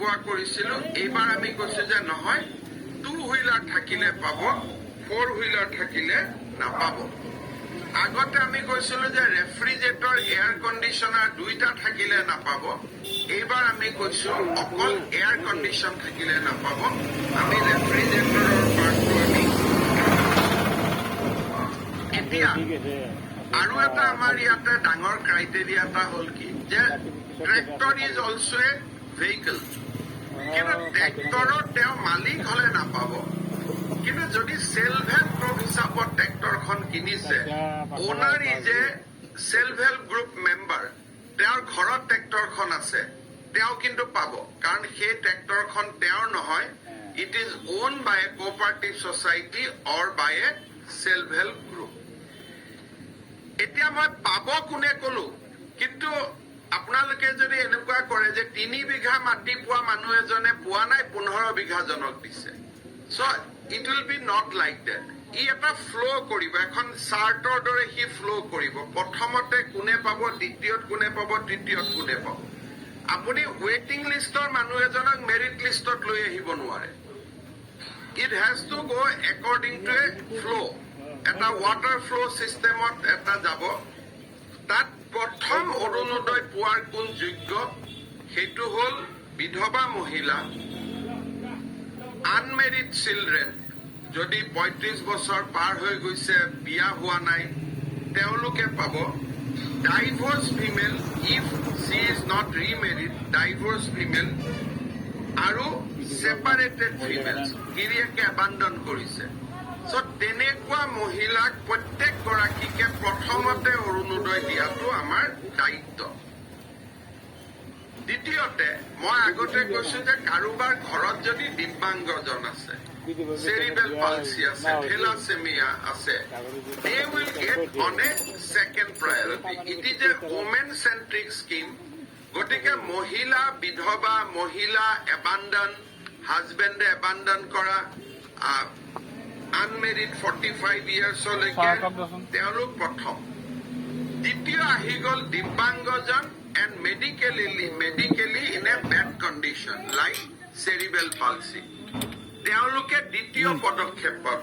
পোৱা কৰিছিলো এইবাৰ আমি কৈছো যে নহয় 2 হুইলাৰ থাকিলে পাব 4 হুইলাৰ থাকিলে নাপাব আগতে আমি কৈছিলো যে ৰেফ্ৰিজাৰেটৰ এয়াৰ কণ্ডিচনাৰ দুইটা থাকিলে নাপাব এইবাৰ আমি কৈছো অকল এয়াৰ কণ্ডিচন থাকিলে নাপাব আমি ৰেফ্ৰিজাৰেটৰৰ পাৰ্টটো আমি এতিয়া আৰু এটা আমাৰ ইয়াতে ডাঙৰ ক্ৰাইটেৰিয়া এটা হ'ল কি যে tractor is also A vehicle কিন্তু ট্ৰেক্টৰৰ তেওঁ মালিক হলে নাপাব কিন্তু যদি সেলফ হেল্প গ্ৰুপ হিচাপত ট্ৰেক্টৰখন কিনিছে owner is a self help group member তেওঁৰ ঘৰত ট্ৰেক্টৰখন আছে তেওঁ কিন্তু পাব কাৰণ সেই ট্ৰেক্টৰখন তেওঁৰ নহয় it is owned by a cooperative society or by a self help group এতিয়া মই পাব কোনে কলো কিন্তু আপোনালোকে যদি এনেকুৱা কৰে যে 3 বিঘা মাটি পোৱা মানুহ এজনে পোৱা নাই 15 বিঘা জনক দিছে so it will be not like that ই এটা ফ্লো কৰিব এখন চাৰ্টৰ দৰে হি ফ্লো কৰিব প্ৰথমতে কোনে পাব দ্বিতীয়ত কোনে পাব তৃতীয়ত কোনে পাব আপুনি ৱেটিং লিষ্টৰ মানুহ এজনক মেৰিট লিষ্টত লৈ আহিব নোৱাৰে it has to go according to A flow এটা ৱাটাৰ ফ্লো সিস্টেমত এটা যাব তাত প্ৰথম অৰুণোদয় পোৱাৰ কোন যোগ্য সেইটো হ'ল বিধৱা মহিলা আনমেৰিড চিলড্ৰেন যদি 35 বছৰ পাৰ হৈ গৈছে বিয়া হোৱা নাই তেওঁলোকে পাব divorce female if she is not remarried divorce female আৰু সেপাৰেটেড ফিমেলছ গিৰিয়েকে এবাণ্ডন কৰিছে সো তেনেকুৱা মহিলাক প্ৰত্যেক গৰাকীকে প্ৰথমতে অৰুণোদয় দিয়াটো আমাৰ দায়িত্ব দ্বিতীয়তে মই আগতে কৈছো যে কাৰোবাৰ ঘৰত যদি দিব্যাংগজন আছে cerebral palsy আছে thalassemia আছে they will get on a second priority it is a women centric scheme গতিকে মহিলা বিধৱা মহিলা abandon husband abandon কৰা unmarried 45 years লৈকে তেওঁলোক প্ৰথম দ্বিতীয় আহি গ'ল দিব্যাংগজন and medically in a bad condition like cerebral palsy তেওঁলোকে দ্বিতীয় পদক্ষেপ পাব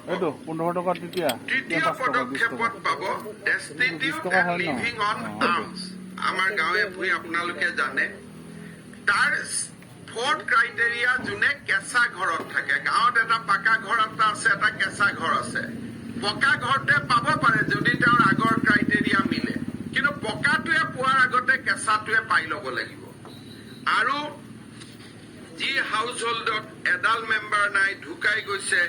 তৃতীয় পদক্ষেপত পাব destitute and living on arms আমাৰ গাঁৱে ভূঞে আপোনালোকে জানে তাৰ ফৰ্থ ক্ৰাইটেৰিয়া যোনে কেঁচা ঘৰত থাকে গাঁৱত এটা পাকা ঘৰ এটা আছে এটা কেঁচা ঘৰ আছে পকা ঘৰতে পাব পাৰে যদি তেওঁৰ আগৰ ক্ৰাইটেৰিয়া মিলে কিন্তু পকাটোৱে পোৱাৰ আগতে কেঁচাটোৱে পাই ল'ব লাগিব আৰু যি হাউচ হোল্ডত এডাল মেম্বাৰ নাই ঢুকাই গৈছে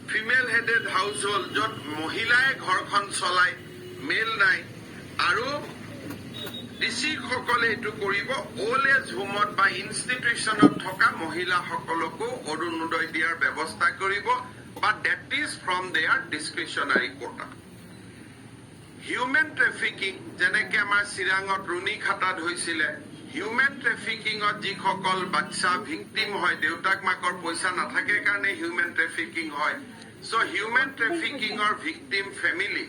ফিমেল হেডেড হাউচ হোল্ড য'ত মহিলাই ঘৰখন চলায় মেল নাই আৰু ডিচিসকলে এইটো কৰিব অল্ড এজ হোমত বা ইনষ্টিটিউচনত থকা মহিলাসকলকো অৰুণোদয় দিয়াৰ ব্যৱস্থা কৰিব বা that is from their discretionary quota human trafficking যেনেকে আমাৰ চিৰাঙত ৰুণীখাটাত হৈছিলে হিউমেন ট্ৰেফিকিঙত যিসকল বাচ্চা ভিক্টিম হয় দেউতাক মাকৰ পইচা নাথাকে কাৰণে হিউমেন ট্ৰেফিকিং হয় চ' হিউমেন ট্ৰেফিকিঙৰ ভিক্টিম ফেমিলি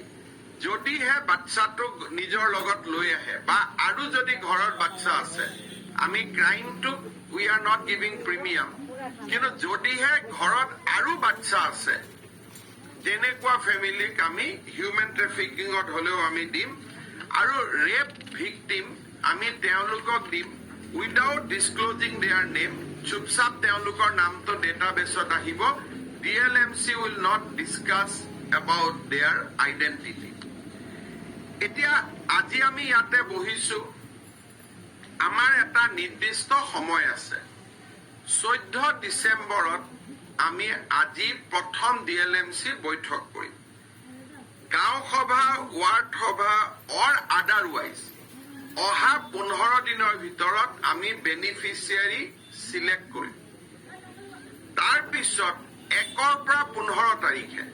যদিহে বাচ্চাটোক নিজৰ লগত লৈ আহে বা আৰু যদি ঘৰত বাচ্চা আছে আমি ক্ৰাইমটোক we are not giving premium কিন্তু যদিহে ঘৰত আৰু বাচ্চা আছে তেনেকুৱা ফেমিলিক আমি হিউমেন ট্ৰেফিকিঙত হলেও আমি দিম আৰু ৰেপ ভিক্টিম আমি তেওঁলোকক দিম উইদাউট ডিসক্লোজিং দেয়াৰ নেম চুপচাপ তেওঁলোকৰ নামটো ডেটাবেছত আহিব DLMC will not discuss about their identity এতিয়া আজি আমি ইয়াতে বহিছো আমাৰ এটা নিৰ্দিষ্ট সময় আছে 14 ডিসেম্বৰত আমি আজি প্ৰথম ডিএলএমচি বৈঠক কৰিম গাঁও সভা ৱাৰ্ড সভা অৰ আদাৰৱাইজ অহা 15 দিনৰ ভিতৰত আমি বেনিফিচিয়াৰী সিলেক্ট কৰিম তাৰ পিছত 1 পৰা 15 তাৰিখে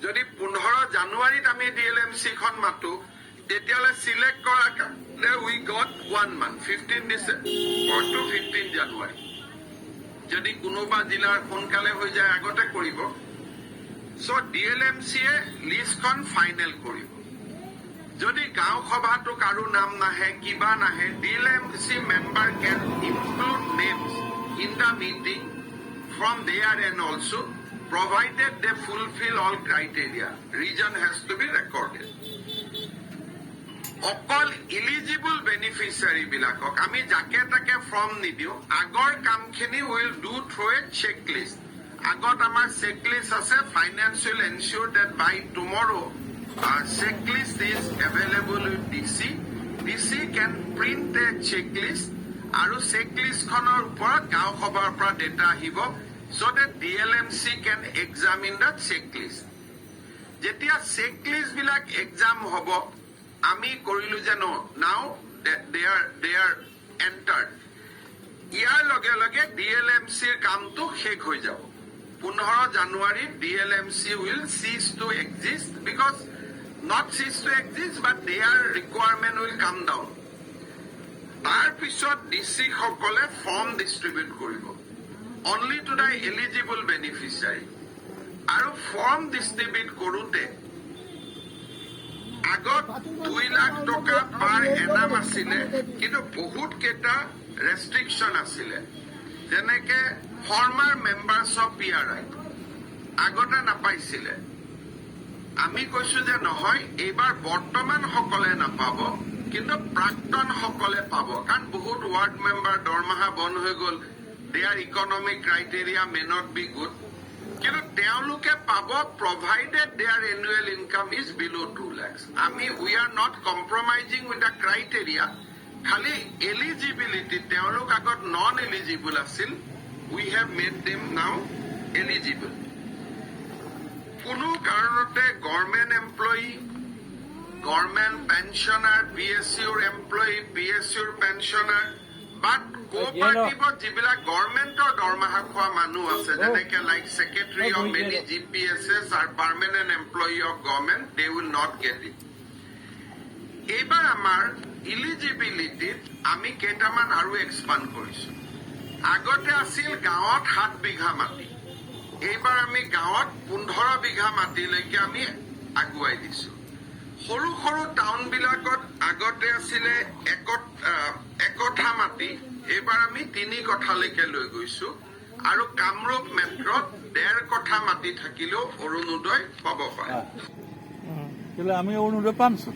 যদি 15 জানুৱাৰীত আমি ডিএলএমচি খন মাতো তেতিয়ালে সিলেক্ট কৰা কাৰণে we got 1 month 15 December to 15 January যদি কোনোবা জিলাৰ সোনকালে হৈ যায় আগতে কৰিব সো ডিএলএমচিয়ে লিষ্টখন ফাইনেল কৰিব যদি গাঁও সভাটো কাৰো নাম নাহে কিবা নাহে DLMC member can include names in the from their end also, provided they fulfill all criteria. Region has to be recorded. অকল ইলিজিবল বেনিফিচিয়াৰী বিলাকক আমি যাকে তাকে ফৰ্ম নিদিওঁ আগৰ কামখিনি will do through a check list আগত আমাৰ চেক লিষ্ট আছে finance will ensure that by tomorrow check list is available with DC can print a check list আৰু চেক লিষ্টখনৰ ওপৰত গাঁও সভাৰ পৰা ডেটা আহিব so' that DLMC can examine the check list যেতিয়া চেক লিষ্ট বিলাক এক্সাম হ'ব আমি কৰিলো যে নাও দে আৰ এণ্টাৰ্ড ইয়াৰ লগে লগে DLMCৰ কামটো শেষ হৈ যাব 15 জানুৱাৰীত DLMC will cease to exist because not cease to exist but their requirement will come down তাৰ পিছত DC সকলে ফৰ্ম ডিষ্ট্ৰিবিউট কৰিব only to the eligible beneficiary আৰু ফৰ্ম ডিষ্ট্ৰিবিউট কৰোতে আগত 2 লাখ টকা পাৰ এনাম আছিলে কিন্তু বহুত কেইটা ৰেষ্ট্ৰিকশ্যন আছিলে যেনেকে ফৰ্মাৰ মেম্বাৰ্ছ অফ PRI আগতে নাপাইছিলে আমি কৈছো যে নহয় এইবাৰ বৰ্তমান সকলে নাপাব কিন্তু প্ৰাক্তন সকলে পাব কাৰণ বহুত ৱাৰ্ড মেম্বাৰ দৰমহা বন্ধ হৈ গ'ল their economic criteria may not be good কিন্তু তেওঁলোকে পাব provided their annual income is below 2 lakhs. We are not compromising with the criteria. Khali eligibility, তেওঁলোক আগত non-eligible আছিল. We have made them now eligible. কোনো কাৰণতে government employee, government pensioner, PSUৰ employee, PSUৰ pensioner, but কোঅপাৰেটিভত যিবিলাক গভৰ্ণমেণ্টৰ দৰমহা খোৱা মানুহ আছে যেনেকে like secretary of many GPSS আৰু permanent employee of government they will not get it এইবাৰ আমাৰ ইলিজিবিলিটিত আমি কেইটামান আৰু এক্সপাণ্ড কৰিছো আগতে আছিল গাঁৱত 7 বিঘা মাটি এইবাৰ আমি গাঁৱত 15 বিঘা মাটিলৈকে আমি আগুৱাই দিছো সৰু সৰু টাউন বিলাকত আগতে আছিলে একঠা মাটি এইবাৰ আমি 3 কঠালৈকে লৈ গৈছো আৰু কামৰূপ মেট্ৰত 1.5 কঠা মাটি থাকিলেও অৰুণোদয় পাব পাৰে আমি অৰুণোদয় পামছো